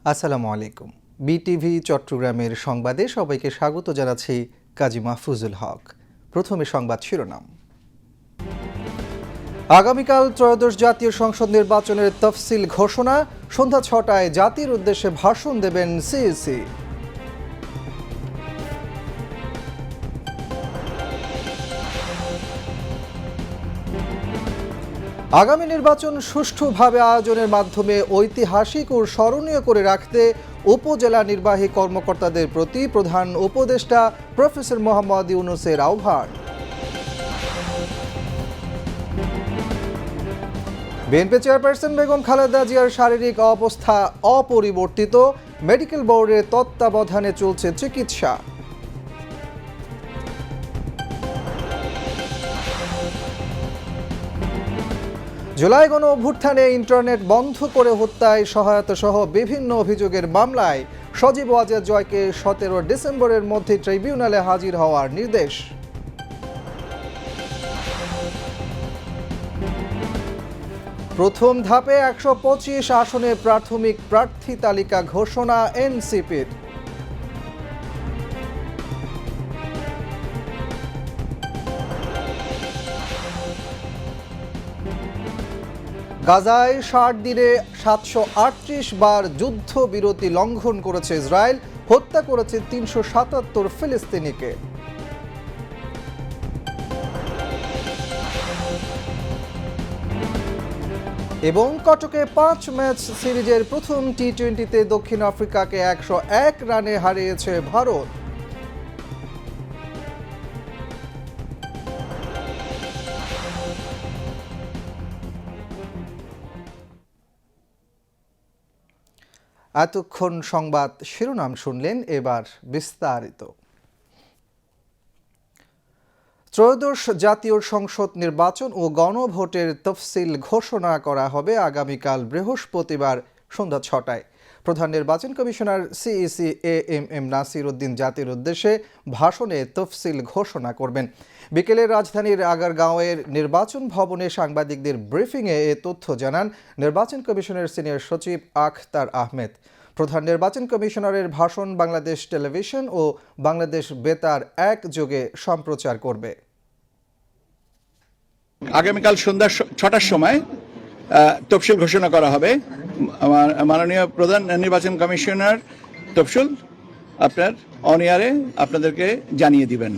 আসসালামু আলাইকুম। বিটিভি চট্টগ্রামের সংবাদে সবাইকে স্বাগত জানাচ্ছি কাজী মাহফুজুল হক। প্রথমে সংবাদ শিরোনাম। আগামীকাল ত্রয়োদশ জাতীয় সংসদ নির্বাচনের তফসিল ঘোষণা, সন্ধ্যা ৬টায় জাতির উদ্দেশ্যে ভাষণ দেবেন সিইসি। আগামী নির্বাচন সুষ্ঠুভাবে আয়োজনের মাধ্যমে ঐতিহাসিক ও স্মরণীয় করে রাখতে উপজেলা নির্বাহী কর্মকর্তাদের প্রতি প্রধান উপদেষ্টা প্রফেসর মোহাম্মদ ইউনূসের আহ্বান। বিএনপি চেয়ারপারসন বেগম খালেদা জিয়ার শারীরিক অবস্থা অপরিবর্তিত, মেডিকেল বোর্ডের তত্ত্বাবধানে চলছে চিকিৎসা। জুলাই গণ অভ্যুত্থানে ইন্টারনেট বন্ধ করে হত্যায় সহায়তা সহ বিভিন্ন অভিযোগের মামলায় সজীব ওয়াজেদ জয়কে 17 ডিসেম্বরের মধ্যে ট্রাইব্যুনালে হাজির হওয়ার নির্দেশ। প্রথম ধাপে 125 আসনে প্রাথমিক প্রার্থী তালিকা ঘোষণা এনসিপির। গাজায় 60 দিনে 738 বার যুদ্ধবিরতি লঙ্ঘন করেছে ইসরায়েল, হত্যা করেছে 377 ফিলিস্তিনিকে। এবং কটকে 5 ম্যাচ সিরিজের প্রথম টি-20তে দক্ষিণ আফ্রিকাকে 101 রানে হারিয়েছে ভারত। এতক্ষণ সংবাদ শিরোনাম শুনলেন, এবার বিস্তারিত। ত্রয়োদশ জাতীয় সংসদ নির্বাচন ও গণভোটের তফসিল ঘোষণা করা হবে আগামীকাল বৃহস্পতিবার সন্ধ্যা ৬টায়। প্রধান নির্বাচন commissioner CEC AMM Nasir Uddin জাতির উদ্দেশ্যে ভাষণে তফসিল ঘোষণা করবেন। বিকেলে রাজধানীর আগারগাঁওয়ের নির্বাচন ভবনে সাংবাদিকদের ব্রিফিংয়ে এ তথ্য জানান নির্বাচন কমিশনের সিনিয়র সচিব আখতার আহমেদ। প্রধান নির্বাচন কমিশনারের ভাষণ বাংলাদেশ টেলিভিশন ও বাংলাদেশ বেতার একযোগে সম্প্রচার করবে। আগামীকাল সন্ধ্যা ৬টার সময় তফসিল ঘোষণা করা হবে। মাননীয় প্রধান নির্বাচন কমিশনার তফসিল আপনার অন এয়ারে আপনাদেরকে জানিয়ে দিবেন।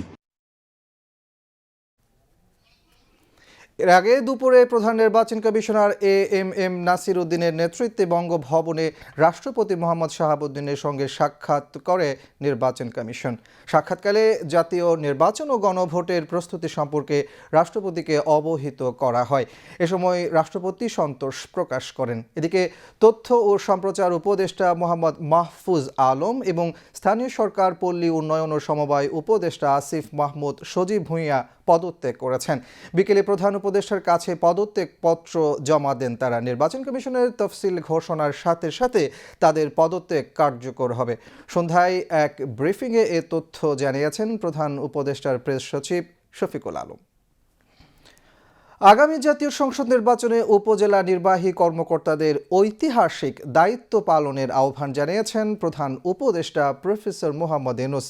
এর আগে দুপুরে প্রধান নির্বাচন কমিশনার এএমএম নাসির উদ্দিনের নেতৃত্বে বঙ্গভবনে রাষ্ট্রপতি মোহাম্মদ শাহাবুদ্দিনের সঙ্গে সাক্ষাৎ করে নির্বাচন কমিশন। সাক্ষাৎকালে জাতীয় নির্বাচন ও গণভোটের প্রস্তুতি সম্পর্কে রাষ্ট্রপতিকে অবহিত করা হয়। এ সময় রাষ্ট্রপতি সন্তোষ প্রকাশ করেন। এদিকে তথ্য ও সম্প্রচার উপদেষ্টা মোহাম্মদ মাহফুজ আলম এবং স্থানীয় সরকার পল্লী উন্নয়ন ও সমবায় উপদেষ্টা আসিফ মাহমুদ সজীব ভূঁইয়া পদত্যাগ করেছেন। বিকেলে প্রধান উপদেষ্টার কাছে পদত্যাগ পত্র জমা দেন তারা। নির্বাচন কমিশনের তফসিল ঘোষণার সাথে সাথে তাদের পদত্যাগ কার্যকর হবে। সন্ধ্যায় এক ব্রিফিংয়ে এ তথ্য জানিয়েছেন প্রধান উপদেষ্টার প্রেস সচিব শফিকুল আলম। আগামী জাতীয় সংসদ নির্বাচনে উপজেলা নির্বাহী কর্মকর্তাদের ঐতিহাসিক দায়িত্ব পালনের আহ্বান জানিয়েছেন প্রধান উপদেষ্টা প্রফেসর মোহাম্মদ ইউনূস।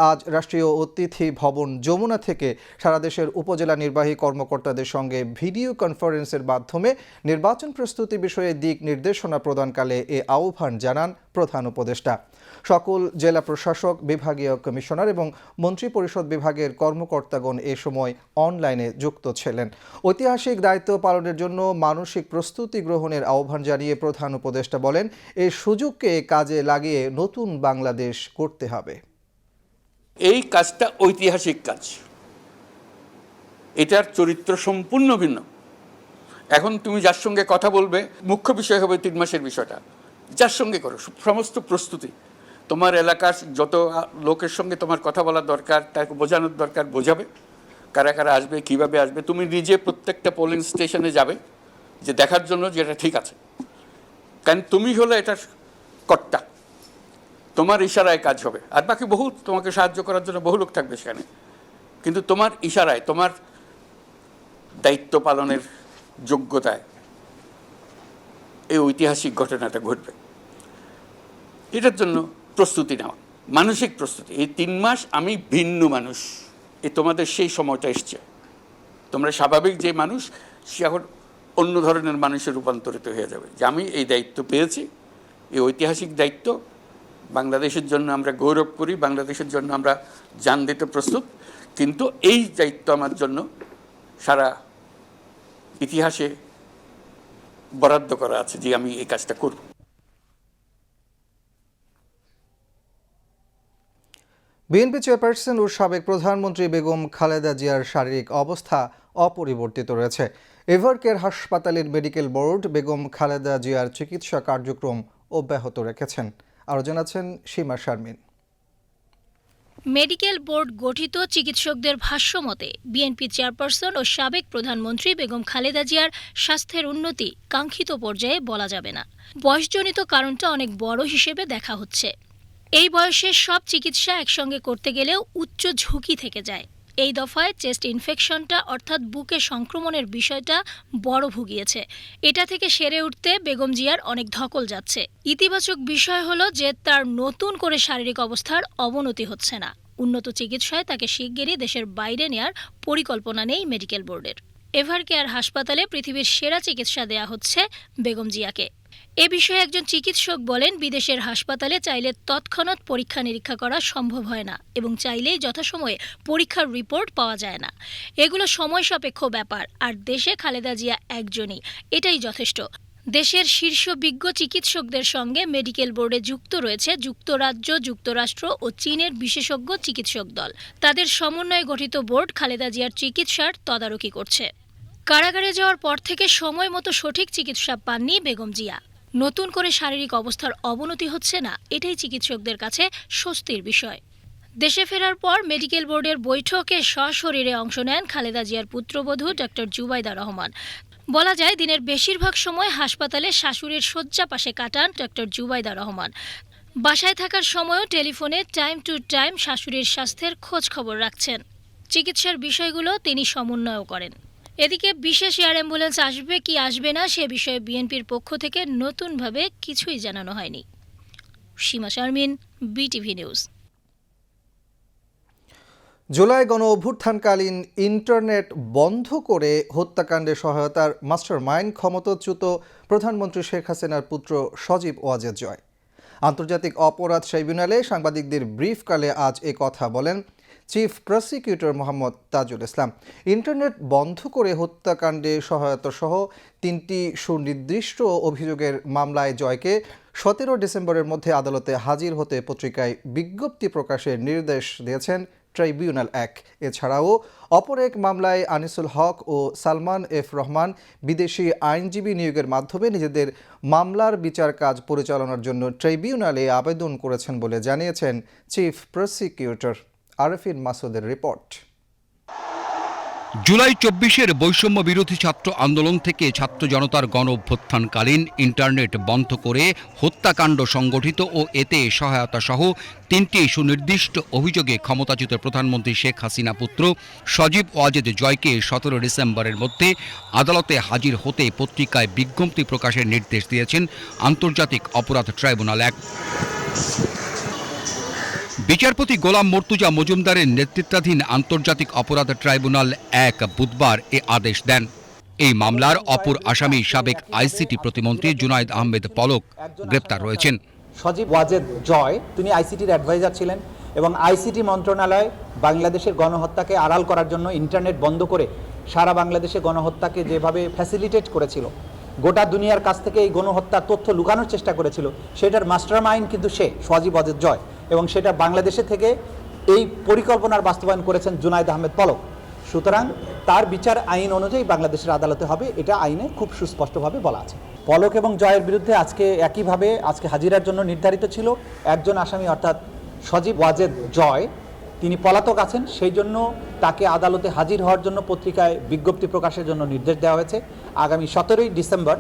আজ রাষ্ট্রীয় অতিথি ভবন যমুনা থেকে সারা দেশের উপজেলা নির্বাহী কর্মকর্তাদের সঙ্গে ভিডিও কনফারেন্সের মাধ্যমে নির্বাচন প্রস্তুতি বিষয়ে দিক নির্দেশনা প্রদানকালে এ আহ্বান জানান প্রধান উপদেষ্টা। সকল জেলা প্রশাসক, বিভাগীয় কমিশনার এবং মন্ত্রিপরিষদ বিভাগের কর্মকর্তাগণ এ সময় অনলাইনে যুক্ত ছিলেন। ঐতিহাসিক দায়িত্ব পালনের জন্য মানসিক প্রস্তুতি গ্রহণের আহ্বান জানিয়ে প্রধান উপদেষ্টা বলেন, এই সুযোগকে কাজে লাগিয়ে নতুন বাংলাদেশ করতে হবে। এই কাজটা ঐতিহাসিক কাজ, এটার চরিত্র সম্পূর্ণ ভিন্ন। এখন তুমি যার সঙ্গে কথা বলবে, মুখ্য বিষয় হবে 3 মাসের বিষয়টা, যার সঙ্গে করো সমস্ত প্রস্তুতি, তোমার এলাকার যত লোকের সঙ্গে তোমার কথা বলার দরকার, তাকে বোঝানোর দরকার বোঝাবে, কারা কারা আসবে, কিভাবে আসবে। তুমি নিজে প্রত্যেকটা পোলিং স্টেশনে যাবে যে দেখার জন্য যে এটা ঠিক আছে, কারণ তুমি হলে এটার কর্তা, তোমার ইশারায় কাজ হবে। আর বাকি বহু তোমাকে সাহায্য করার জন্য বহু লোক থাকবে সেখানে, কিন্তু তোমার ইশারায়, তোমার দায়িত্ব পালনের যোগ্যতায় এই ঐতিহাসিক ঘটনাটা ঘটবে। এটার জন্য প্রস্তুতি নেওয়া, মানসিক প্রস্তুতি। এই 3 মাস আমি ভিন্ন মানুষ, তোমাদের সেই সময়টা এসছে। তোমরা স্বাভাবিক যে মানুষ, সে এখন অন্য ধরনের মানুষে রূপান্তরিত হয়ে যাবে। যে আমি এই দায়িত্ব পেয়েছি, এই ঐতিহাসিক দায়িত্ব, বাংলাদেশের জন্য আমরা গৌরব করি, বাংলাদেশের জন্য আমরা জান দিতে প্রস্তুত, কিন্তু এই দায়িত্ব আমার জন্য সারা ইতিহাসে বরাদ্দ করা আছে যে আমি এই কাজটা করব। বিএনপি চেয়ারপারসন ও সাবেক প্রধানমন্ত্রী বেগম খালেদা জিয়ার শারীরিক অবস্থা অপরিবর্তিত রয়েছে। এভারকেয়ার হাসপাতালের মেডিকেল বোর্ড বেগম খালেদা জিয়ার চিকিৎসা কার্যক্রম অব্যাহত রেখেছেন। আরও জানাচ্ছেন সীমা শারমিন। মেডিকেল বোর্ড গঠিত চিকিৎসকদের ভাষ্যমতে বিএনপি চেয়ারপারসন ও সাবেক প্রধানমন্ত্রী বেগম খালেদা জিয়ার স্বাস্থ্যের উন্নতি কাঙ্ক্ষিত পর্যায়ে বলা যাবে না। বয়সজনিত কারণটা অনেক বড় হিসেবে দেখা হচ্ছে। এই বয়সে সব চিকিৎসা একসঙ্গে করতে গেলেও উচ্চ ঝুঁকি থেকে যায়। এই দফায় চেস্ট ইনফেকশনটা অর্থাৎ বুকে সংক্রমণের বিষয়টা বড় ভুগিয়েছে। এটা থেকে সেরে উঠতে বেগম জিয়ার অনেক ধকল যাচ্ছে। ইতিবাচক বিষয় হলো যে তার নতুন করে শারীরিক অবস্থার অবনতি হচ্ছে না। উন্নত চিকিৎসায় তাকে শিগগিরই দেশের বাইরে নেয়ার পরিকল্পনা নেই মেডিকেল বোর্ডের। এভারকেয়ার হাসপাতালে পৃথিবীর সেরা চিকিৎসা দেয়া হচ্ছে বেগম জিয়াকে। এ বিষয়ে একজন চিকিৎসক বলেন, বিদেশের হাসপাতালে চাইলে তৎক্ষণাৎ পরীক্ষা নিরীক্ষা করা সম্ভব হয় না এবং চাইলেই যথাসময়ে পরীক্ষার রিপোর্ট পাওয়া যায় না। এগুলো সময় সাপেক্ষ ব্যাপার, আর দেশে খালেদা জিয়া একজনই, এটাই যথেষ্ট। দেশের শীর্ষ বিজ্ঞ চিকিৎসকদের সঙ্গে মেডিকেল বোর্ডে যুক্ত রয়েছে যুক্তরাজ্য, যুক্তরাষ্ট্র ও চীনের বিশেষজ্ঞ চিকিৎসক দল। তাদের সমন্বয়ে গঠিত বোর্ড খালেদা জিয়ার চিকিৎসার তদারকি করছে। কারাগারে যাওয়ার পর থেকে সময় মতো সঠিক চিকিৎসা পাননি বেগম জিয়া। নতুন করে শারীরিক অবস্থার অবনতি হচ্ছে না, এটাই চিকিৎসকদের কাছে স্বস্তির বিষয়। দেশে ফেরার পর মেডিকেল বোর্ডের বৈঠকে সশরীরে অংশ নেন খালেদা জিয়ার পুত্রবধূ ডক্টর জুবাইদা রহমান। বলা যায়, দিনের বেশিরভাগ সময় হাসপাতালে শাশুড়ির শয্যা পাশে কাটান ডক্টর জুবাইদা রহমান। বাসায় থাকার সময়ও টেলিফোনে টাইম টু টাইম শাশুড়ির স্বাস্থ্যের খোঁজ খবর রাখছেন। চিকিৎসার বিষয়গুলো তিনি সমন্বয় করেন। এদিকে বিশেষ এয়ার অ্যাম্বুলেন্স আসবে কি আসবে না সে বিষয়ে বিএনপির পক্ষ থেকে নতুনভাবে কিছুই জানানো হয়নি। সীমা শারমিন, বিটিভি নিউজ। জুলাই গণ অভ্যুত্থানকালীন ইন্টারনেট বন্ধ করে হত্যাকাণ্ডে সহায়তার মাস্টারমাইন্ড ক্ষমতাচ্যুত প্রধানমন্ত্রী শেখ হাসিনার পুত্র সজীব ওয়াজেদ জয় আন্তর্জাতিক অপরাধ ট্রাইব্যুনালে সাংবাদিকদের ব্রিফকালে আজ এ কথা বলেন chief prosecutor Mohammad Tajul Islam. Internet বন্ধ করে হত্যাকাণ্ডে সহায়তা সহ 3টি সুনির্দিষ্ট অভিযোগের মামলায় জয়কে 17 ডিসেম্বরের মধ্যে আদালতে হাজির হতে পত্রিকায় বিজ্ঞপ্তি প্রকাশের নির্দেশ দিয়েছেন ট্রাইব্যুনাল 1। এছাড়াও অপর এক মামলায় আনিসুল হক ও সালমান এফ রহমান বিদেশি আইনজীবী নিয়োগের মাধ্যমে নিজেদের মামলার বিচার কাজ পরিচালনার জন্য ট্রাইব্যুনালে আবেদন করেছেন বলে জানিয়েছেন চিফ প্রসিকিউটর। আরফিন মাসুদের রিপোর্ট। জুলাই 24-এর বৈষম্য বিরোধী ছাত্র আন্দোলন থেকে ছাত্র জনতার গণ অভ্যুত্থানকালীন ইন্টারনেট বন্ধ করে হত্যাকাণ্ড সংগঠিত ও এতে সহায়তা সহ 3টি সুনির্দিষ্ট অভিযোগে ক্ষমতাচ্যুত প্রধানমন্ত্রী শেখ হাসিনা পুত্র সজীব ওয়াজেদ জয়কে 17 ডিসেম্বরের মধ্যে আদালতে হাজির হতে পত্রিকায় বিজ্ঞপ্তি প্রকাশের নির্দেশ দিয়েছেন আন্তর্জাতিক অপরাধ ট্রাইব্যুনাল 1। বিচারপতি গোলাম মর্তুজা মজুমদারের নেতৃত্বাধীন আন্তর্জাতিক অপরাধ ট্রাইব্যুনাল 1 বুধবার এ আদেশ দেন। এই মামলার অপর আসামি সাবেক আইসিটি প্রতিমন্ত্রী জুনায়েদ আহমেদ পলক গ্রেপ্তার রয়েছেন। সজীব ওয়াজেদ জয় তিনি আইসিটির অ্যাডভাইজার ছিলেন এবং আইসিটি মন্ত্রণালয় বাংলাদেশের গণহত্যাকে আড়াল করার জন্য ইন্টারনেট বন্ধ করে সারা বাংলাদেশে গণহত্যাকে যেভাবে ফ্যাসিলিটেট করেছিল, গোটা দুনিয়ার কাছ থেকে এই গণহত্যার তথ্য লুকানোর চেষ্টা করেছিল, সেটার মাস্টারমাইন্ড কিন্তু সে সজীব ওয়াজেদ জয়, এবং সেটা বাংলাদেশে থেকে এই পরিকল্পনার বাস্তবায়ন করেছেন জুনায়েদ আহমেদ পলক। সুতরাং তার বিচার আইন অনুযায়ী বাংলাদেশের আদালতে হবে, এটা আইনে খুব সুস্পষ্টভাবে বলা আছে। পলক এবং জয়ের বিরুদ্ধে আজকে একইভাবে হাজিরার জন্য নির্ধারিত ছিল একজন আসামি, অর্থাৎ সজীব ওয়াজেদ জয়। তিনি পলাতক আছেন, সেই জন্য তাকে আদালতে হাজির হওয়ার জন্য পত্রিকায় বিজ্ঞপ্তি প্রকাশের জন্য নির্দেশ দেওয়া হয়েছে। আগামী 17 ডিসেম্বর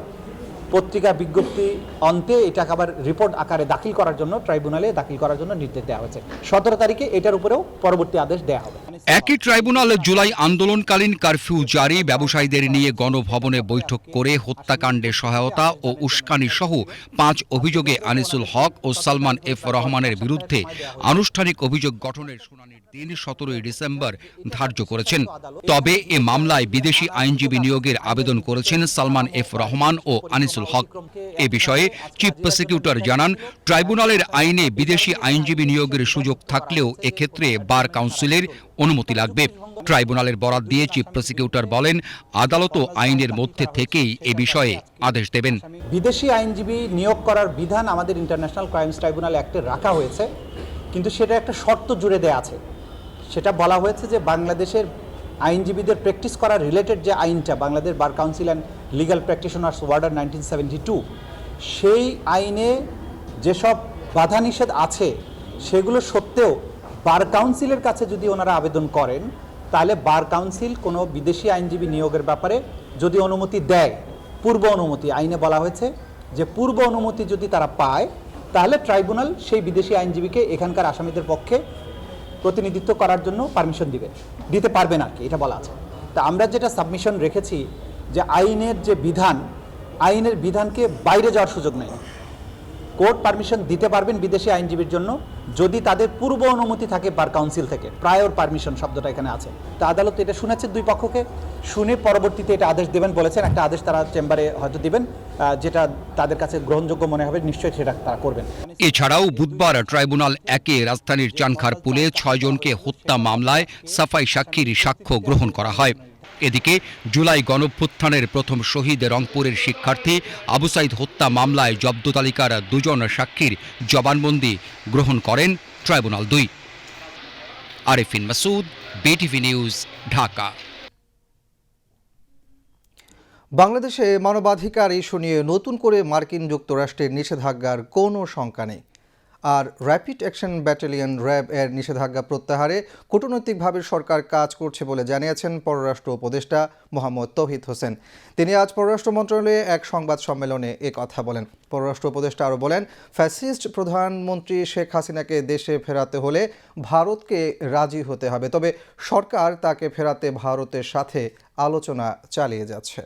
পত্রিকা বিজ্ঞপ্তি অন্তে এটাকে আবার রিপোর্ট আকারে দাখিল করার জন্য ট্রাইব্যুনালে দাখিল করার জন্য নির্দেশ দেওয়া হয়েছে। 17 তারিখে এটার উপরেও পরবর্তী আদেশ দেওয়া হবে। একই ট্রাইব্যুনাল জুলাই আন্দোলনকালীন কারফিউ জারি, ব্যবসায়ীদের নিয়ে গণভবনে বৈঠক করে হত্যাকাণ্ডে সহায়তা ও উস্কানি সহ 5 অভিযোগে আনিসুল হক ও সালমান এফ রহমানের বিরুদ্ধে আনুষ্ঠানিক অভিযোগ গঠনের শুনানির দিন 17 ডিসেম্বর ধার্য করেছেন। তবে এ মামলায় বিদেশি আইনজীবী নিয়োগের আবেদন করেছেন সালমান এফ রহমান ও আনিসুল হক। এ বিষয়ে চিফ প্রসিকিউটর জানান, ট্রাইব্যুনালের আইনে বিদেশি আইনজীবী নিয়োগের সুযোগ থাকলেও এক্ষেত্রে বার কাউন্সিলের অনুমতি লাগবে। ট্রাইব্যুনালের বরাত দিয়ে চিফ প্রসিকিউটর বলেন, আদালতও আইনের মধ্যে থেকেই এ বিষয়ে আদেশ দেবেন। বিদেশি আইনজীবী নিয়োগ করার বিধান আমাদের ইন্টারন্যাশনাল ক্রাইমস ট্রাইব্যুনাল অ্যাক্টে রাখা হয়েছে, কিন্তু সেটা একটা শর্ত জুড়ে দেয়া আছে। সেটা বলা হয়েছে যে বাংলাদেশের আইনজীবীদের প্র্যাকটিস করার রিলেটেড যে আইনটা, Bangladesh bar council and legal practitioners order 1972, সেই আইনে যেসব বাধা নিষেধ আছে সেগুলো সত্ত্বেও বার কাউন্সিলের কাছে যদি ওনারা আবেদন করেন, তাহলে বার কাউন্সিল কোনো বিদেশি আইনজীবী নিয়োগের ব্যাপারে যদি অনুমতি দেয়, পূর্ব অনুমতি, আইনে বলা হয়েছে যে পূর্ব অনুমতি যদি তারা পায়, তাহলে ট্রাইব্যুনাল সেই বিদেশি আইনজীবীকে এখানকার আসামিদের পক্ষে প্রতিনিধিত্ব করার জন্য পারমিশন দিতে পারবেন আর কি, এটা বলা আছে। তা আমরা যেটা সাবমিশন রেখেছি যে আইনের যে বিধান, আইনের বিধানকে বাইরে যাওয়ার সুযোগ নেই। কোর্ট পারমিশন দিতে পারবেন বিদেশি আইনজীবীর জন্য যদি তাদের পূর্ব অনুমতি থাকে বার কাউন্সিল থেকে। প্রায়র পারমিশন শব্দটা এখানে আছে। তা আদালত এটা শুনেছেন, দুই পক্ষকে শুনে পরবর্তীতে এটা আদেশ দেবেন বলেছেন। একটা আদেশ তারা চেম্বারে হয়তো দিবেন, যেটা তাদের কাছে গ্রহণযোগ্য মনে হবে, নিশ্চয়ই সেটা তারা করবেন। এছাড়াও বুধবার ট্রাইব্যুনাল 1-এ রাজধানীর চানখারপুলে 6 জনকে হত্যা মামলায় সাফাই সাক্ষীর সাক্ষ্য গ্রহণ করা হয়। এদিকে জুলাই গণঅভ্যুত্থানের প্রথম শহীদ রংপুরের শিক্ষার্থী আবু সাইদ হত্যা মামলায় জব্দ তালিকার 2 জন সাক্ষীর জবানবন্দি গ্রহণ করেন tribunal 2। Arefin Masud, BTV news, Dhaka. বাংলাদেশে মানবাধিকার ইস্যু নিয়ে নতুন করে মার্কিন যুক্তরাষ্ট্রের নিষেধাজ্ঞার কোনো শঙ্কা নেই। আর র্যাপিড অ্যাকশন ব্যাটালিয়ন র্যাব এর নিষেধাজ্ঞা প্রত্যাহারে কূটনৈতিকভাবে সরকার কাজ করছে বলে জানিয়েছেন পররাষ্ট্র উপদেষ্টা মোহাম্মদ তৌহিদ হোসেন। তিনি আজ পররাষ্ট্র মন্ত্রণালয়ে এক সংবাদ সম্মেলনে কথা বলেন। পররাষ্ট্র উপদেষ্টা আরও বলেন, ফ্যাসিস্ট প্রধানমন্ত্রী শেখ হাসিনাকে দেশে ফেরাতে হলে ভারতকে রাজি হতে হবে, তবে সরকার তাকে ফেরাতে ভারতের সাথে আলোচনা চালিয়ে যাচ্ছে।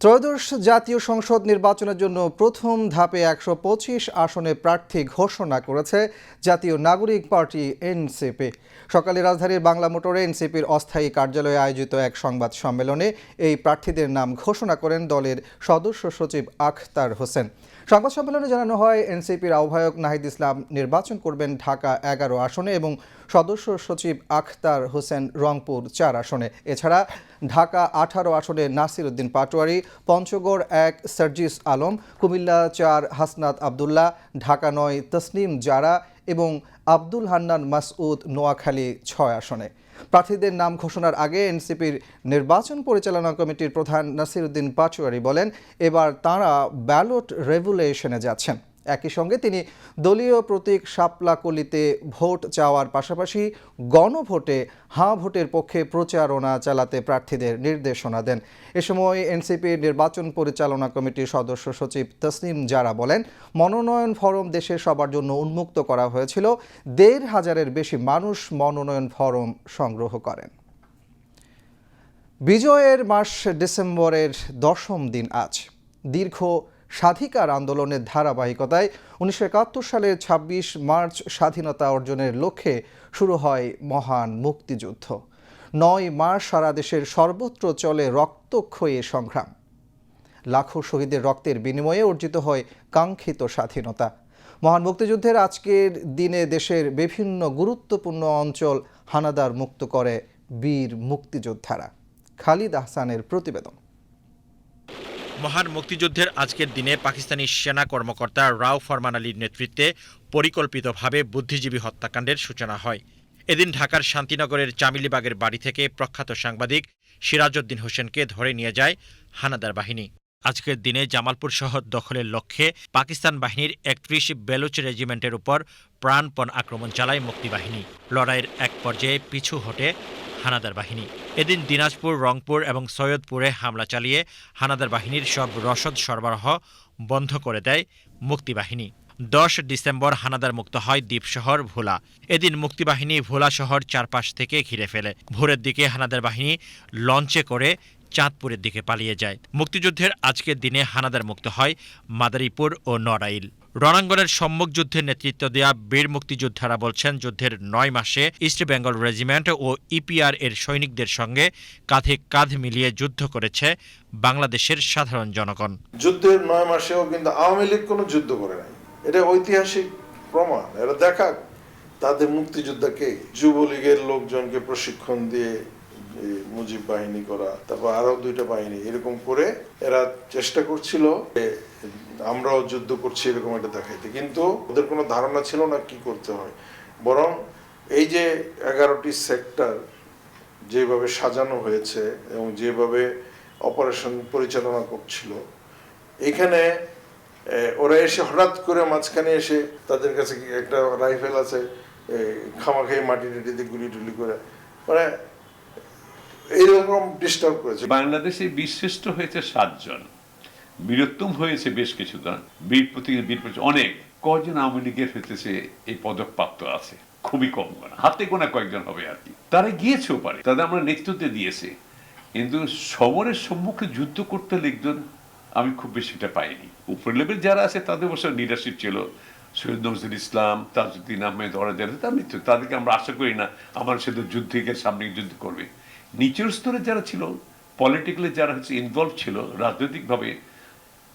ত্রয়োদশ জাতীয় সংসদ নির্বাচনের জন্য প্রথম ধাপে 125 আসনে প্রার্থী ঘোষণা করেছে জাতীয় নাগরিক পার্টি এনসিপি। সকালে রাজধানীর বাংলা মোটরে এনসিপির অস্থায়ী কার্যালয়ে আয়োজিত এক সংবাদ সম্মেলনে এই প্রার্থীদের নাম ঘোষণা করেন দলের সদস্য সচিব আখতার হোসেন। সংবাদ সম্মেলনে জানানো হয়, এনসিপির আহ্বায়ক নাহিদ ইসলাম নির্বাচন করবেন ঢাকা 11 আসনে এবং সদস্য সচিব আখতার হোসেন রংপুর 4 আসনে। এছাড়া ঢাকা 18 আসনে নাসির উদ্দিন পাটোয়ারি, পঞ্চগড় 1 সার্জিস আলম, কুমিল্লা 4 হাসনাত আবদুল্লাহ, ঢাকা 9 তসনিম জারা এবং আব্দুল হান্নান মাসউদ নোয়াখালী 6 আসনে। প্রার্থীদের নাম ঘোষণার আগে এনসিপির নির্বাচন পরিচালনা কমিটির প্রধান নাসির উদ্দিন পাটোয়ারি বলেন, এবার তাঁরা ব্যালট রেভুলেশনে যাচ্ছেন। একই সঙ্গে তিনি দলীয় প্রতীক শাপলা কলিতে ভোট চাওয়ার পাশাপাশি গণভোটে হাঁ ভোটের পক্ষে প্রচারণা চালাতে প্রার্থীদের নির্দেশনা দেন। এ সময় এনসিপির নির্বাচন পরিচালনা কমিটির সদস্য সচিব তসনিম জারা বলেন, মনোনয়ন ফরম দেশের সবার জন্য উন্মুক্ত করা হয়েছিল। 1,500-এর বেশি মানুষ মনোনয়ন ফরম সংগ্রহ করেন। বিজয়ের মাস ডিসেম্বরের 10ম দিন আজ। দীর্ঘ স্বাধিকার আন্দোলনের ধারাবাহিকতায় 1971 সালের 26 মার্চ স্বাধীনতা অর্জনের লক্ষ্যে শুরু হয় মহান মুক্তিযুদ্ধ। 9 মাস সারা দেশের সর্বত্র চলে রক্তক্ষয়ী সংগ্রাম। লাখো শহীদের রক্তের বিনিময়ে অর্জিত হয় কাঙ্ক্ষিত স্বাধীনতা। মহান মুক্তিযুদ্ধের আজকের দিনে দেশের বিভিন্ন গুরুত্বপূর্ণ অঞ্চল হানাদার মুক্ত করে বীর মুক্তিযোদ্ধারা। খালিদ আহসানের প্রতিবেদন। মহান মুক্তিযুদ্ধের আজকের দিনে পাকিস্তানি সেনা কর্মকর্তা রাও ফরমান আলীর নেতৃত্বে পরিকল্পিতভাবে বুদ্ধিজীবী হত্যাকাণ্ডের সূচনা হয়। এদিন ঢাকার শান্তিনগরের চামিলিবাগের বাড়ি থেকে প্রখ্যাত সাংবাদিক সিরাজউদ্দিন হোসেনকে ধরে নিয়ে যায় হানাদার বাহিনী। আজকের দিনে জামালপুর শহর দখলের লক্ষ্যে পাকিস্তান বাহিনীর 31 বেলুচ রেজিমেন্টের উপর প্রাণপণ আক্রমণ চালায় মুক্তিবাহিনী। লড়াইয়ের এক পর্যায়ে পিছু হটে হানাদার বাহিনী। এদিন দিনাজপুর, রংপুর এবং সৈয়দপুরে হামলা চালিয়ে হানাদার বাহিনীর সব রসদ সরবরাহ বন্ধ করে দেয় মুক্তিবাহিনী। 10 ডিসেম্বর হানাদার মুক্ত হয় দ্বীপ শহর ভোলা। এদিন মুক্তিবাহিনী ভোলা শহর চারপাশ থেকে ঘিরে ফেলে। ভোরের দিকে হানাদার বাহিনী লঞ্চে করে চাঁদপুরের দিকে পালিয়ে যায়। মুক্তিযুদ্ধের আজকের দিনে হানাদার মুক্ত হয় মাদারীপুর ও নড়াইল। রণাঙ্গনের সম্মুখ যুদ্ধের নেতৃত্ব দেয়া বীর মুক্তিযোদ্ধারা বলছেন, যুদ্ধের 9 মাসে ইস্ট বেঙ্গল রেজিমেন্ট ও ইপিআর এর সৈনিকদের সঙ্গে কাঁধে কাঁধ মিলিয়ে যুদ্ধ করেছে বাংলাদেশের সাধারণ জনগণ। যুদ্ধের 9 মাসেও কিন্তু আওয়ামী লীগ কোনো যুদ্ধ করে নাই। এটা ঐতিহাসিক প্রমাণ। এরা দেখাক তাদের মুক্তিযোদ্ধাকে, যুবলীগের লোকজনকে প্রশিক্ষণ দিয়ে মুজিব বাহিনী করা, তারপর আরো 2টা বাহিনী এরকম করে এরা চেষ্টা করছিল আমরাও যুদ্ধ করছি এরকম একটা দেখাইতে, কিন্তু ওদের কোনো ধারণা ছিল না কি করতে হয়। বরং এই যে 11টি সেক্টর যেভাবে সাজানো হয়েছে এবং যেভাবে অপারেশন পরিচালনা করছিল, এখানে ওরা এসে হঠাৎ করে মাঝখানে এসে তাদের কাছে একটা রাইফেল আছে, খামাখাই মাটি টাটিতে গুলি টুলি করে মানে এইরকম ডিস্টার্ব করেছে। বাংলাদেশে বীরশ্রেষ্ঠ হয়েছে 7 জন, বীরোত্তম হয়েছে বেশ কিছু জন, বীর অনেক। কয়জন আওয়ামী লীগের হইতেছে এই পদক প্রাপ্ত আছে? খুবই কম গোনা, হাতে গোনা কয়েকজন হবে আর কি। তারা গিয়েছেও পারে, তাদের আমরা নেতৃত্বে দিয়েছে, কিন্তু সমরের সম্মুখে যুদ্ধ করতে লোকজন আমি খুব বেশিটা পাইনি। উপর লেভেল যারা আছে তাদের অবশ্য লিডারশিপ ছিল, সৈয়দ নজরুল ইসলাম, তাজউদ্দিন আহমেদ, ওরা যারা তাদেরকে আমরা আশা করি না আমার সাথে যুদ্ধের সামনে যুদ্ধ করবে। নিচের স্তরে যারা ছিল, পলিটিক্যালি যারা হচ্ছে ইনভলভ ছিল রাজনৈতিকভাবে,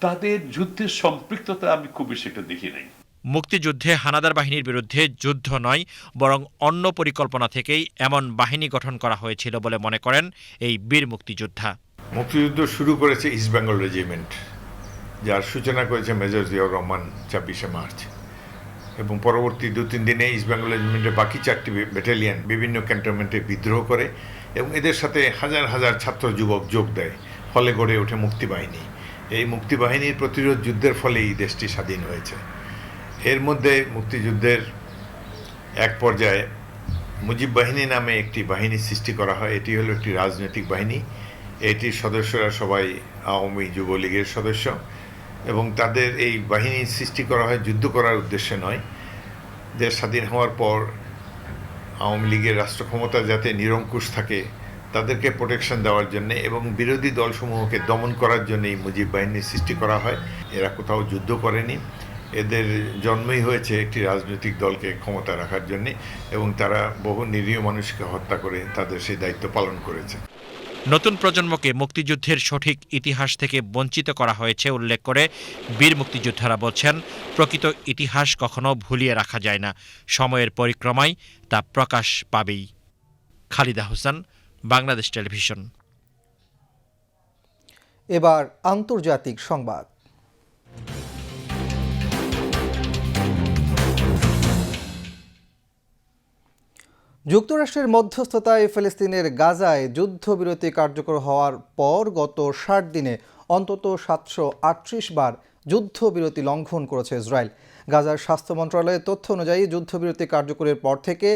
তাদের যুদ্ধের সম্পৃক্ততা আমি খুব বেশি একটা দেখি নাই। মুক্তিযুদ্ধে হানাদার বাহিনীর বিরুদ্ধে যুদ্ধ নয়, বরং অন্য পরিকল্পনা থেকেই এমন বাহিনী গঠন করা হয়েছিল বলে মনে করেন এই বীর মুক্তিযোদ্ধা। মুক্তিযুদ্ধ শুরু করেছে ইস্ট বেঙ্গল রেজিমেন্ট, যার সূচনা করেছে মেজর জিয়াউর রহমান 24শে মার্চ, এবং পরবর্তী 2-3 দিনে ইস্ট বেঙ্গল রেজিমেন্টের বাকি 4টি ব্যাটালিয়ন বিভিন্ন ক্যান্টনমেন্টে বিদ্রোহ করে এবং এদের সাথে হাজার হাজার ছাত্র যুবক যোগ দেয়, ফলে গড়ে ওঠে মুক্তিবাহিনী। এই মুক্তিবাহিনীর প্রতিরোধ যুদ্ধের ফলে এই দেশটি স্বাধীন হয়েছে। এর মধ্যে মুক্তিযুদ্ধের এক পর্যায়ে মুজিব বাহিনী নামে একটি বাহিনী সৃষ্টি করা হয়। এটি হলো একটি রাজনৈতিক বাহিনী। এটির সদস্যরা সবাই আওয়ামী যুবলীগের সদস্য এবং তাদের এই বাহিনী সৃষ্টি করা হয় যুদ্ধ করার উদ্দেশ্যে নয়। দেশ স্বাধীন হওয়ার পর আওয়ামী লীগের রাষ্ট্র ক্ষমতা যাতে নিরঙ্কুশ থাকে তাদেরকে প্রোটেকশন দেওয়ার জন্য এবং বিরোধী দলসমূহকে দমন করার জন্য এই মুজিব বাহিনীর সৃষ্টি করা হয়। এরা কোথাও যুদ্ধ করেনি, এদের জন্মই হয়েছে একটি রাজনৈতিক দলকে ক্ষমতা রাখার জন্যে এবং তারা বহু নিরীহ মানুষকে হত্যা করে তাদের সেই দায়িত্ব পালন করেছে। নতুন প্রজন্মকে মুক্তিযুদ্ধের সঠিক ইতিহাস থেকে বঞ্চিত করা হয়েছে উল্লেখ করে বীর মুক্তিযোদ্ধারা বলছেন, প্রকৃত ইতিহাস কখনো ভুলিয়ে রাখা যায় না, সময়ের পরিক্রমায় তা প্রকাশ পাবেই। খালিদা হোসেন, বাংলাদেশ টেলিভিশন। এবার আন্তর্জাতিক সংবাদ। যুক্তরাষ্ট্রের মধ্যস্থতায় ফিলিস্তিনের গাজায় যুদ্ধবিরতি কার্যকর হওয়ার পর গত 60 দিনে অন্তত 738 বার যুদ্ধবিরতি লঙ্ঘন করেছে ইসরায়েল। গাজার স্বাস্থ্য মন্ত্রণালয়ের তথ্য অনুযায়ী যুদ্ধবিরতি কার্যকরের পর থেকে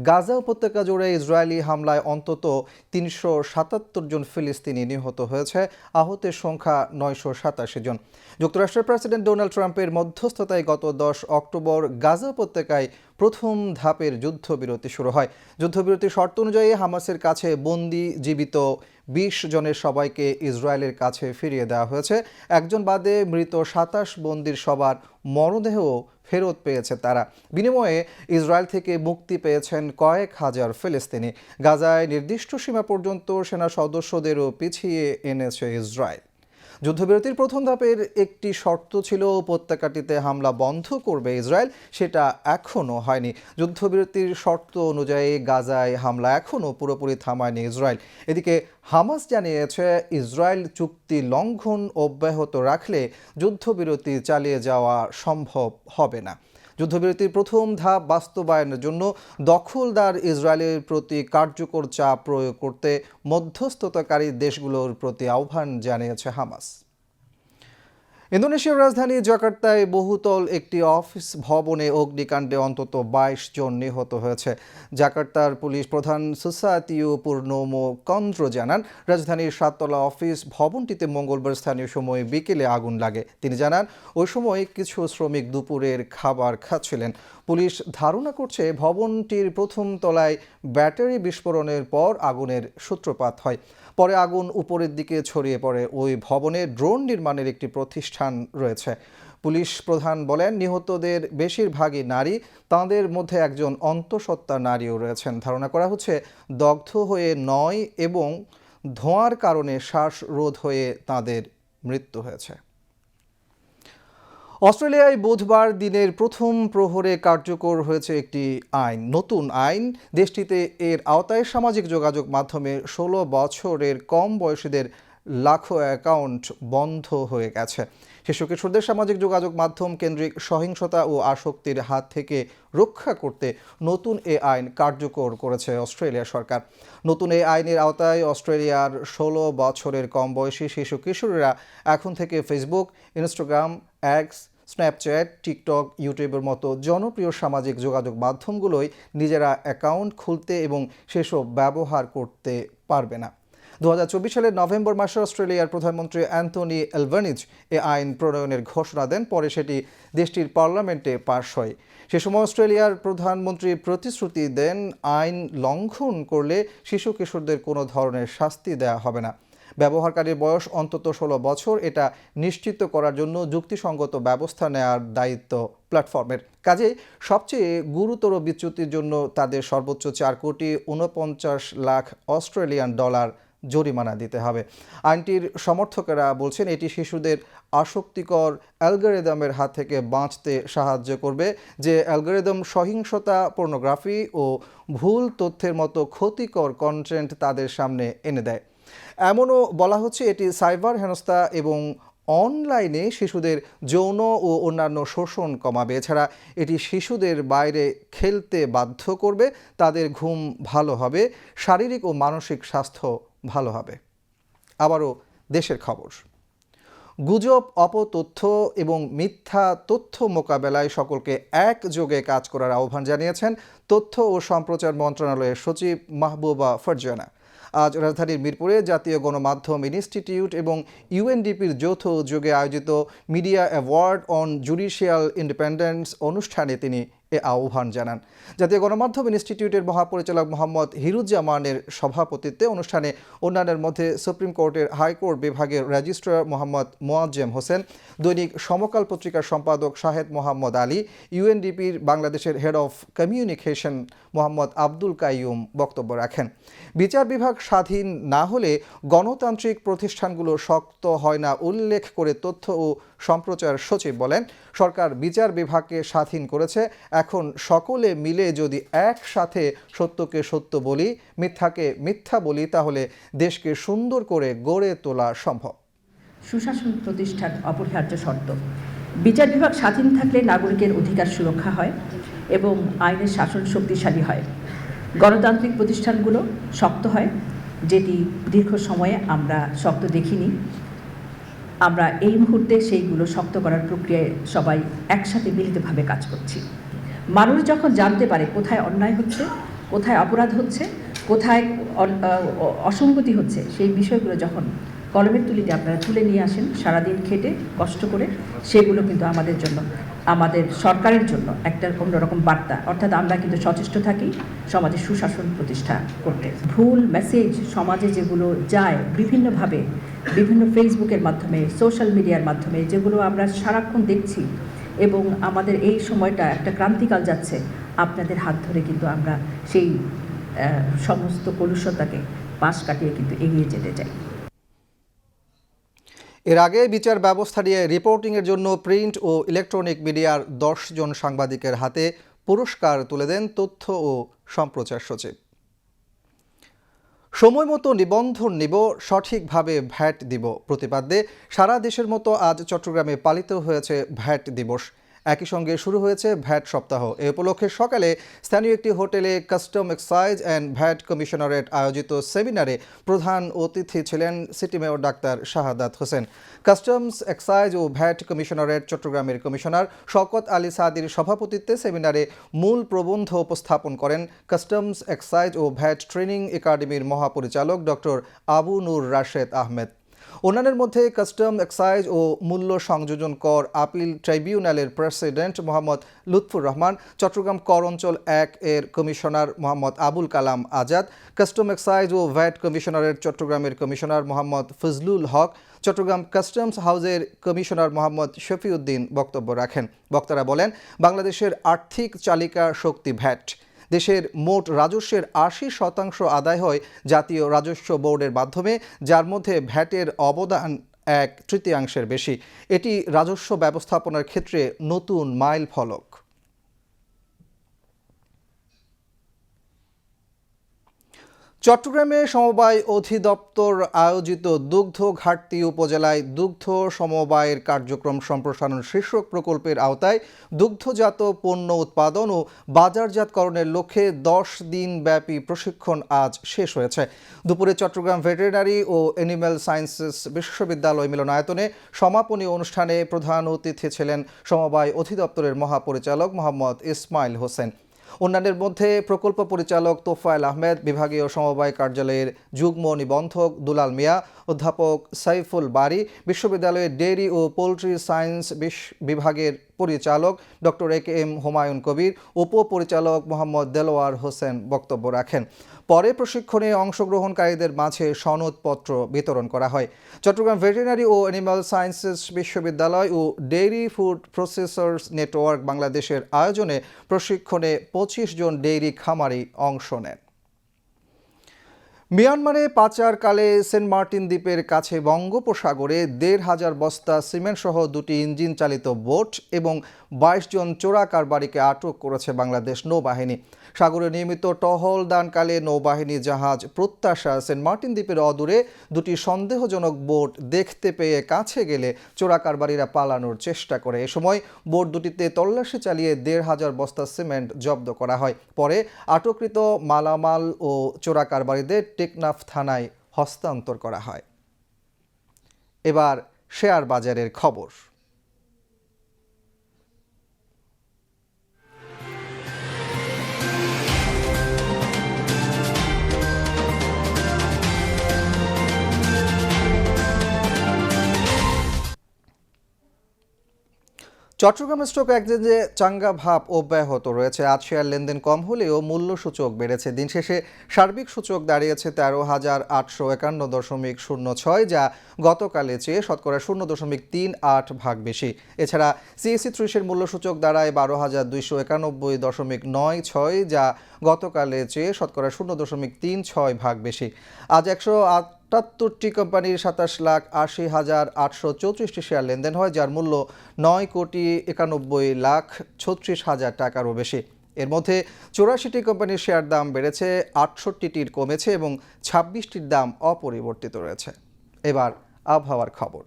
গাজা উপত্যকা জুড়ে ইসরায়েলি হামলায় অন্তত 377 জন ফিলিস্তিনি নিহত হয়েছে, আহতের সংখ্যা 987 জন। যুক্তরাষ্ট্রের প্রেসিডেন্ট ডোনাল্ড ট্রাম্পের মধ্যস্থতায় গত 10 অক্টোবর গাজা উপত্যকায় প্রথম ধাপের যুদ্ধবিরতি শুরু হয়। যুদ্ধবিরতির শর্ত অনুযায়ী হামাসের কাছে বন্দী জীবিত 20 জনের সবাইকে ইসরায়েলের কাছে ফিরিয়ে দেওয়া হয়েছে। একজন বাদে মৃত 27 বন্দীর সবার মরদেহ ফেরত পেয়েছে তারা। বিনিময়ে ইসরায়েল থেকে মুক্তি পেয়েছেন কয়েক হাজার ফিলিস্তিনি। গাজায় নির্দিষ্ট সীমা পর্যন্ত সেনা সদস্যদেরও পিছিয়ে এনেছে ইসরায়েল। যুদ্ধবিরতির প্রথম ধাপের একটি শর্ত ছিল উপত্যকাটিতে হামলা বন্ধ করবে ইসরায়েল, সেটা এখনও হয়নি। যুদ্ধবিরতির শর্ত অনুযায়ী গাজায় হামলা এখনও পুরোপুরি থামায়নি ইসরায়েল। এদিকে হামাস জানিয়েছে ইসরায়েল চুক্তি লঙ্ঘন অব্যাহত রাখলে যুদ্ধবিরতি চালিয়ে যাওয়া সম্ভব হবে না। যুদ্ধবিরতির প্রথম ধাপ বাস্তবায়নের জন্য দখলদার ইসরায়েলের প্রতি কার্যকর চাপ প্রয়োগ করতে মধ্যস্থতাকারী দেশগুলোর প্রতি আহ্বান জানিয়েছে হামাস। ইন্দোনেশিয়ার রাজধানী জাকার্তায় বহুতল একটি অফিস ভবনে অগ্নিকাণ্ডে অন্তত 22 জন নিহত হয়েছে। জাকার্তার পুলিশ প্রধান সুসাতিউ পূর্ণমো কন্দ্র জানান, রাজধানীর 7তলা অফিস ভবনটিতে মঙ্গলবার স্থানীয় সময় বিকেলে আগুন লাগে। তিনি জানান, ওই সময় কিছু শ্রমিক দুপুরের খাবার খাচ্ছিলেন। পুলিশ ধারণা করছে ভবনটির প্রথম তলায় ব্যাটারি বিস্ফোরণের পর আগুনের সূত্রপাত হয়। পরে আগুন উপরের দিকে ছড়িয়ে পড়ে। ওই ভবনে ড্রোন নির্মাণের একটি প্রতিষ্ঠান রয়েছে। পুলিশ প্রধান বলেন, নিহতদের বেশিরভাগই নারী, তাঁদের মধ্যে একজন অন্তঃসত্ত্বা নারীও রয়েছেন। ধারণা করা হচ্ছে দগ্ধ হয়ে নয় এবং ধোঁয়ার কারণে শ্বাসরোধ হয়ে তাঁদের মৃত্যু হয়েছে। অস্ট্রেলিয়ায় বুধবার দিনের প্রথম প্রহরে কার্যকর হয়েছে একটি আইন। নতুন আইন দেশটিতে এর আওতায় সামাজিক যোগাযোগ মাধ্যমে 16 বছরের কম বয়সীদের লাখো অ্যাকাউন্ট বন্ধ হয়ে গেছে। শিশু কিশোরদের সামাজিক যোগাযোগ মাধ্যম কেন্দ্রিক সহিংসতা ও আসক্তির হাত থেকে রক্ষা করতে নতুন এ আইন কার্যকর করেছে অস্ট্রেলিয়া সরকার। নতুন এই আইনের আওতায় অস্ট্রেলিয়ার 16 বছরের কম বয়সী শিশু কিশোরীরা এখন থেকে Facebook, Instagram, x, Snapchat, TikTok, ইউটিউবের মতো জনপ্রিয় সামাজিক যোগাযোগ মাধ্যমগুলোই নিজেরা অ্যাকাউন্ট খুলতে এবং সেসব ব্যবহার করতে পারবে না। 2024 সালের নভেম্বর মাসে অস্ট্রেলিয়ার প্রধানমন্ত্রী অ্যান্থনি অ্যালবানিজ এ আইন প্রণয়নের ঘোষণা দেন। পরে সেটি দেশটির পার্লামেন্টে পাশ হয়। সে সময় অস্ট্রেলিয়ার প্রধানমন্ত্রী প্রতিশ্রুতি দেন, আইন লঙ্ঘন করলে শিশু কিশোরদের কোনো ধরনের শাস্তি দেওয়া হবে না। ব্যবহারকারীর বয়স অন্তত 16 বছর, এটা নিশ্চিত করার জন্য যুক্তিসঙ্গত ব্যবস্থা নেওয়ার দায়িত্ব প্ল্যাটফর্মের। কাজে সবচেয়ে গুরুতর বিচ্যুতির জন্য তাদের সর্বোচ্চ 4.49 লাখ অস্ট্রেলিয়ান ডলার জরিমানা দিতে হবে। আইনটির সমর্থকেরা বলছেন, এটি শিশুদের আসক্তিকর অ্যালগরিদমের হাত থেকে বাঁচতে সাহায্য করবে, যে অ্যালগরিদম সহিংসতা, পর্নোগ্রাফি ও ভুল তথ্যের মতো ক্ষতিকর কন্টেন্ট তাদের সামনে এনে দেয়। এমনও বলা হচ্ছে, এটি সাইবার হেনস্থা এবং অনলাইনে শিশুদের যৌন ও অন্যান্য শোষণ কমাবে। এছাড়া এটি শিশুদের বাইরে খেলতে বাধ্য করবে, তাদের ঘুম ভালো হবে, শারীরিক ও মানসিক স্বাস্থ্য ভালো হবে। আবারও দেশের খবর। গুজব, অপতথ্য এবং মিথ্যা তথ্য মোকাবেলায় সকলকে একযোগে কাজ করার আহ্বান জানিয়েছেন তথ্য ও সম্প্রচার মন্ত্রণালয়ের সচিব মাহবুবা ফারজানা। আজ রাজধানীর মিরপুরে জাতীয় গণমাধ্যম ইনস্টিটিউট এবং ইউএনডিপির যৌথ উদ্যোগে আয়োজিত media award on judicial independence অনুষ্ঠানে তিনি এ আহ্বান জানান। জাতীয় গণমাধ্যম ইনস্টিটিউটের মহাপরিচালক মোহাম্মদ হিরুজ্জামানের সভাপতিত্বে অনুষ্ঠানে অন্যান্যের মধ্যে সুপ্রিম কোর্টের হাইকোর্ট বিভাগের রেজিস্ট্রার মোহাম্মদ মোয়াজ্জেম হোসেন, দৈনিক সমকাল পত্রিকার সম্পাদক শাহেদ মোহাম্মদ আলী, ইউএনডিপির বাংলাদেশের head of communication Mohammad Abdul Qayyum বক্তব্য রাখেন। বিচার বিভাগ স্বাধীন না হলে গণতান্ত্রিক প্রতিষ্ঠানগুলো শক্ত হয় না উল্লেখ করে তথ্য ও সম্প্রচার সচিব বলেন, সরকার বিচার বিভাগকে স্বাধীন করেছে, এখন সকলে মিলে যদি একসাথে সত্যকে সত্য বলি, মিথ্যাকে মিথ্যা বলি, তাহলে দেশকে সুন্দর করে গড়ে তোলা সম্ভব। সুশাসন প্রতিষ্ঠান অপরিহার্য শর্ত। বিচার বিভাগ স্বাধীন থাকলে নাগরিকের অধিকার সুরক্ষা হয় এবং আইনের শাসন শক্তিশালী হয়। গণতান্ত্রিক প্রতিষ্ঠানগুলো শক্ত হয়, যেটি দীর্ঘ সময়ে আমরা শক্ত দেখিনি। আমরা এই মুহূর্তে সেইগুলো শক্ত করার প্রক্রিয়ায় সবাই একসাথে মিলিতভাবে কাজ করছি। মানুষ যখন জানতে পারে কোথায় অন্যায় হচ্ছে, কোথায় অপরাধ হচ্ছে, কোথায় অসঙ্গতি হচ্ছে, সেই বিষয়গুলো যখন কলমের তুলিতে আপনারা তুলে নিয়ে আসেন সারাদিন খেটে কষ্ট করে, সেগুলো কিন্তু আমাদের জন্য, আমাদের সরকারের জন্য একটা অন্যরকম বার্তা। অর্থাৎ আমরা কিন্তু সচেষ্ট থাকি সমাজে সুশাসন প্রতিষ্ঠা করতে। ভুল মেসেজ সমাজে যেগুলো যায় বিভিন্নভাবে, বিভিন্ন ফেসবুকের মাধ্যমে, সোশ্যাল মিডিয়ার মাধ্যমে, যেগুলো আমরা সারাক্ষণ দেখছি, এবং আমাদের এই সময়টা একটা ক্রান্তিকাল যাচ্ছে, আপনাদের হাত ধরে কিন্তু আমরা সেই সমস্ত কলুষতাকে পাশ কাটিয়ে কিন্তু এগিয়ে যেতে চাই। এর আগে বিচার ব্যবস্থা নিয়ে রিপোর্টিংয়ের জন্য প্রিন্ট ও ইলেকট্রনিক মিডিয়ার 10 জন সাংবাদিকের হাতে পুরস্কার তুলে দেন তথ্য ও সম্প্রচার সচিব। সময় মতো নিবন্ধন নিব, সঠিকভাবে ভ্যাট দিব প্রতিপাদ্যে সারা দেশের মতো আজ চট্টগ্রামে পালিত হয়েছে ভ্যাট দিবস। একই সঙ্গে শুরু হয়েছে ভ্যাট সপ্তাহ। এ উপলক্ষে সকালে স্থানীয় একটি হোটেলে custom excise and VAT commissionerate আয়োজিত সেমিনারে প্রধান অতিথি ছিলেন city mayor doctor Shahadat Hossain. Customs excise ও ভ্যাট কমিশনারেট চট্টগ্রামের কমিশনার শওকত আলী সাদির সভাপতিত্বে সেমিনারে মূল প্রবন্ধ উপস্থাপন করেন কাস্টমস এক্সাইজ ও ভ্যাট ট্রেনিং একাডেমির মহাপরিচালক ডক্টর আবু নূর রাশেদ আহমেদ। অন্যান্যের মধ্যে কাস্টম এক্সাইজ ও মূল্য সংযোজন কর আপিল ট্রাইব্যুনালের প্রেসিডেন্ট মোহাম্মদ লুৎফুর রহমান, চট্টগ্রাম কর অঞ্চল 1 এর commissioner Mohammad Abul Kalam Azad, custom excise ও ভ্যাট কমিশনারের চট্টগ্রামের কমিশনার মোহাম্মদ ফজলুল হক, চট্টগ্রাম কাস্টমস হাউসের কমিশনার মোহাম্মদ শফিউদ্দিন বক্তব্য রাখেন। বক্তারা বলেন, বাংলাদেশের আর্থিক চালিকা শক্তি ভ্যাট। দেশের মোট রাজস্বের ৮০% আদায় হয় জাতীয় রাজস্ব বোর্ডের মাধ্যমে, যার মধ্যে ভ্যাটের অবদান 1/3 বেশি। এটি রাজস্ব ব্যবস্থাপনার ক্ষেত্রে নতুন মাইল ফলক। চট্টগ্রামে সমবায় অধিদপ্তর আয়োজিত দুগ্ধ ঘাটতি উপজেলায় দুগ্ধ সমবায়ের কার্যক্রম সম্প্রসারণ শীর্ষক প্রকল্পের আওতায় দুগ্ধজাত পণ্য উৎপাদন ও বাজারজাতকরণের লক্ষ্যে 10 দিন ব্যাপী প্রশিক্ষণ আজ শেষ হয়েছে। দুপুরে চট্টগ্রাম ভেটেরিনারি ও অ্যানিম্যাল সায়েন্সেস বিশ্ববিদ্যালয় মিলনায়তনে সমাপনী অনুষ্ঠানে প্রধান অতিথি ছিলেন সমবায় অধিদপ্তরের মহাপরিচালক মোহাম্মদ ইসমাইল হোসেন। অন্যান্যের মধ্যে প্রকল্প পরিচালক তোফায়েল আহমেদ, বিভাগীয় সমবায় কার্যালয়ের যুগ্ম নিবন্ধক দুলাল মিয়া, অধ্যাপক সাইফুল বারী, বিশ্ববিদ্যালয়ের ডেইরি ও পোলট্রি সায়েন্স বিভাগের পরিচালক ডক্টর AKM হুমায়ুন কবির, উপপরিচালক মোহাম্মদ দেলোয়ার হোসেন বক্তব্য রাখেন। পরে প্রশিক্ষণে অংশগ্রহণকারীদের মাঝে সনদপত্র বিতরণ করা হয়। চট্টগ্রাম ভেটেরিনারি ও অ্যানিম্যাল সায়েন্সেস বিশ্ববিদ্যালয় ও ডেইরি ফুড প্রসেসর্স নেটওয়ার্ক বাংলাদেশের আয়োজনে প্রশিক্ষণে 25 জন ডেইরি খামারি অংশ নেন। মিয়ানমারে পাচারকালে সেন্ট মার্টিন দ্বীপের কাছে বঙ্গোপসাগরে 1,500 বস্তা সিমেন্ট সহ 2টি ইঞ্জিন চালিত বোট এবং 22 জন চোরা কারবারিকে আটক করেছে বাংলাদেশ নৌবাহিনী। সাগরে নিয়মিত টহল দানকালে নৌবাহিনী জাহাজ প্রত্যাশা সেন্ট মার্টিন দ্বীপের অদূরে 2টি সন্দেহজনক বোট দেখতে পেয়ে কাছে গেলে চোরা কারবারিরা পালানোর চেষ্টা করে। এ সময় বোট দুটিতে তল্লাশি চালিয়ে 1,500 বস্তা সিমেন্ট জব্দ করা হয়। পরে আটককৃত মালামাল ও চোরা কারবারিদের টেকনাফ থানায় হস্তান্তর করা হয়। এবার শেয়ার বাজারের খবর। চট্টগ্রাম স্টক এক্সচেঞ্জে চাঙ্গা ভাব অব্যাহত রয়েছে। আজ শেয়ার লেনদেন কম হলেও মূল্য সূচক বেড়েছে। দিন শেষে সার্বিক সূচক দাঁড়িয়েছে 13,851.06, যা গতকালের চেয়ে শতকরা 0.38 ভাগ বেশি। এছাড়া CAC 30-এর মূল্য সূচক দাঁড়ায় 12,291.96, যা গতকালের চেয়ে শতকরা 0.36 ভাগ বেশি। আজ 178টি কোম্পানির 27,80,834টি শেয়ার লেনদেন হয়, যার মূল্য 9,91,36,000 টাকারও বেশি। এর মধ্যে 84টি কোম্পানির শেয়ার দাম বেড়েছে, 68টির কমেছে এবং 26টির দাম অপরিবর্তিত রয়েছে। এবার আবহাওয়ার খবর।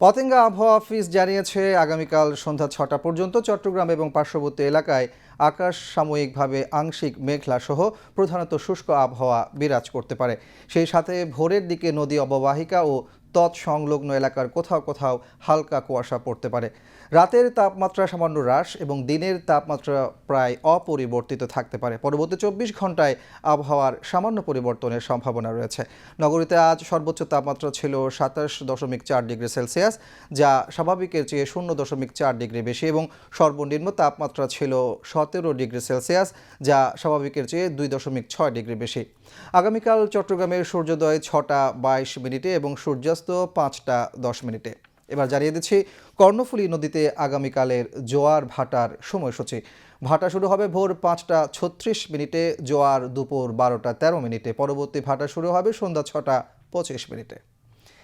পতেঙ্গা আবহাওয়া অফিস জানিয়েছে, আগামীকাল সন্ধ্যা 6টা পর্যন্ত চট্টগ্রাম এবং পার্শ্ববর্তী এলাকায় আকাশ সাময়িকভাবে আংশিক মেঘলা সহ প্রধানত শুষ্ক আবহাওয়া বিরাজ করতে পারে। সেই সাথে ভোরের দিকে নদী অববাহিকা ও তৎসংলগ্ন এলাকার কোথাও কোথাও হালকা কুয়াশা পড়তে পারে। রাতের তাপমাত্রা সামান্য হ্রাস এবং দিনের তাপমাত্রা প্রায় অপরিবর্তিত থাকতে পারে। পরবর্তী 24 ঘন্টায় আবহাওয়ার সামান্য পরিবর্তনের সম্ভাবনা রয়েছে। নগরীতে আজ সর্বোচ্চ তাপমাত্রা ছিল 27.4 ডিগ্রি সেলসিয়াস, যা স্বাভাবিকের চেয়ে 0.4 ডিগ্রি বেশি, এবং সর্বনিম্ন তাপমাত্রা ছিল 17 ডিগ্রি সেলসিয়াস, যা স্বাভাবিকের চেয়ে 2.6 ডিগ্রি বেশি। আগামীকাল চট্টগ্রামের সূর্যোদয় 6টা 22 মিনিটে এবং সূর্যাস্ত 5টা 10 মিনিটে। এবার জানিয়ে দিচ্ছি কর্ণফুলী নদীতে আগামীকালের জোয়ার ভাটার সময়সূচি। ভাটা শুরু হবে ভোর 5টা 36 মিনিটে, জোয়ার দুপুর 12টা 13 মিনিটে। পরবর্তী ভাটা শুরু হবে সন্ধ্যা 6টা 25 মিনিটে।